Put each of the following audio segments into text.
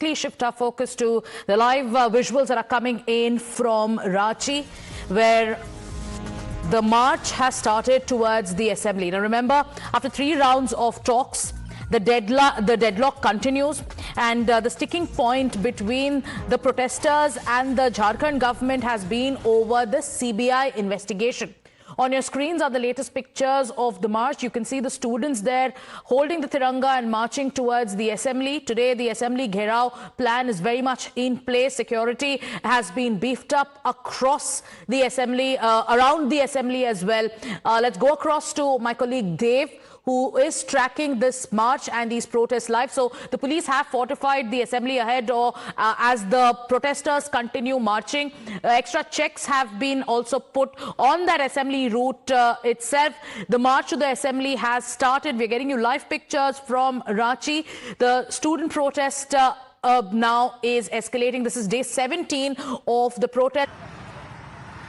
quickly shift our focus to the live visuals that are coming in from Ranchi, where the march has started towards the assembly. Now remember, after 3 rounds of talks, the deadlock continues, and the sticking point between the protesters and the Jharkhand government has been over the CBI investigation. On your screens are the latest pictures of the march. You can see the students there holding the Tiranga and marching towards the assembly. Today, the assembly Gherao plan is very much in place. Security has been beefed up across the assembly, around the assembly as well. Let's go across to my colleague Dave, who is tracking this march and these protests live. So the police have fortified the assembly ahead as the protesters continue marching. Extra checks have been also put on that assembly route itself. The march to the assembly has started. We're getting you live pictures from Ranchi. The student protest now is escalating. This is day 17 of the protest.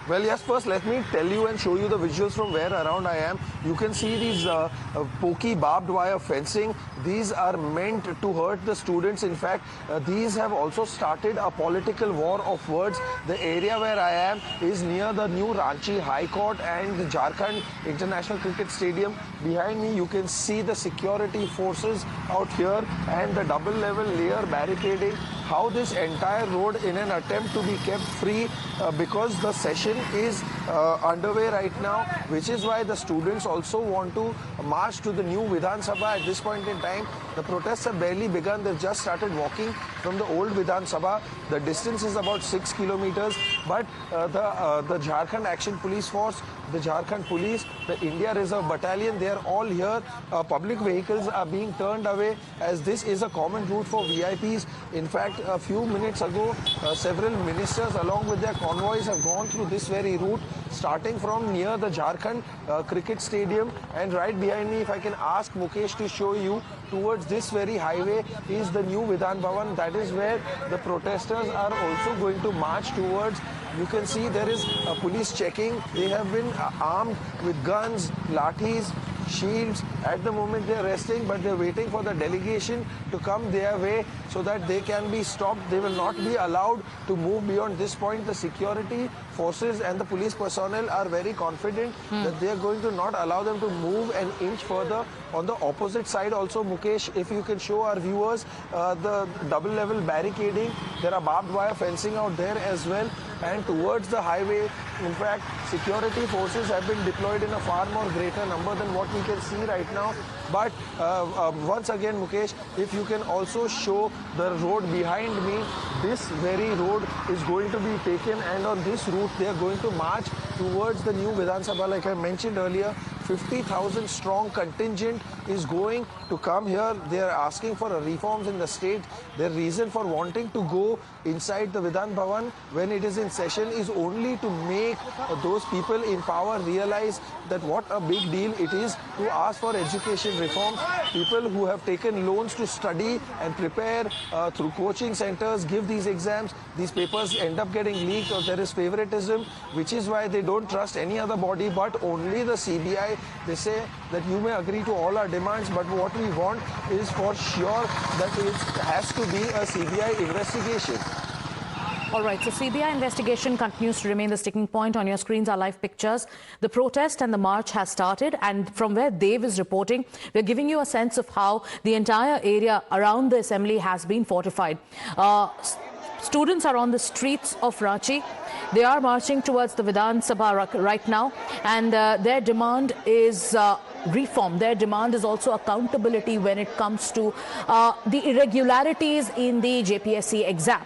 Well, yes, first let me tell you and show you the visuals from where around I am. You can see these pokey barbed wire fencing. These are meant to hurt the students. In fact, these have also started a political war of words. The area where I am is near the new Ranchi High Court and the Jharkhand International Cricket Stadium. Behind me, you can see the security forces out here and the double-level layer barricading. How this entire road in an attempt to be kept free because the session is underway right now, which is why the students also want to march to the new Vidhan Sabha at this point in time. The protests have barely begun. They've just started walking from the old Vidhan Sabha. The distance is about 6 kilometers, but the Jharkhand Action Police Force, the Jharkhand Police, the India Reserve Battalion, they are all here. Public vehicles are being turned away as this is a common route for VIPs. In fact, a few minutes ago, several ministers along with their convoys have gone through this very route, starting from near the Jharkhand Cricket Stadium. And right behind me, if I can ask Mukesh to show you, towards this very highway is the new Vidhan Bhavan. That is where the protesters are also going to march towards. You can see there is a police checking. They have been armed with guns, lathis, shields. At the moment they are resting, but they are waiting for the delegation to come their way so that they can be stopped. They will not be allowed to move beyond this point. The security forces and the police personnel are very confident that they are going to not allow them to move an inch further. On the opposite side also, Mukesh, if you can show our viewers the double level barricading, there are barbed wire fencing out there as well. And towards the highway, in fact, security forces have been deployed in a far more greater number than what we can see right now. But once again, Mukesh, if you can also show the road behind me, this very road is going to be taken, and on this route they are going to march towards the new Vidhan Sabha. Like I mentioned earlier, 50,000 strong contingent is going to come here. They are asking for reforms in the state. Their reason for wanting to go inside the Vidhan Bhavan when it is in session is only to make those people in power realize that what a big deal it is to ask for education reforms. People who have taken loans to study and prepare through coaching centers, give these exams, these papers end up getting leaked, or there is favoritism, which is why they don't trust any other body but only the CBI. They say that you may agree to all our demands, but what we want is for sure that it has to be a CBI investigation. All right, so CBI investigation continues to remain the sticking point. On your screens are live pictures. The protest and the march has started, and from where Dave is reporting, we're giving you a sense of how the entire area around the assembly has been fortified. Students are on the streets of Ranchi. They are marching towards the Vidhan Sabha right now, and their demand is reform. Their demand is also accountability when it comes to the irregularities in the JPSC exam.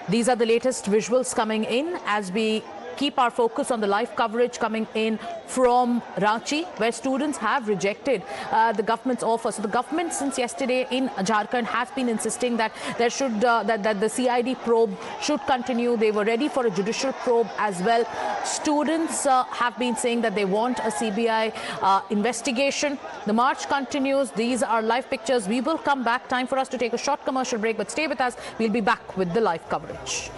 These are the latest visuals coming in as we keep our focus on the live coverage coming in from Ranchi, where students have rejected the government's offer. So the government since yesterday in Jharkhand has been insisting that there should that the CID probe should continue. They were ready for a judicial probe as well. Students have been saying that they want a CBI investigation. The march continues. These are live pictures. We will come back. Time for us to take a short commercial break, but stay with us. We'll be back with the live coverage.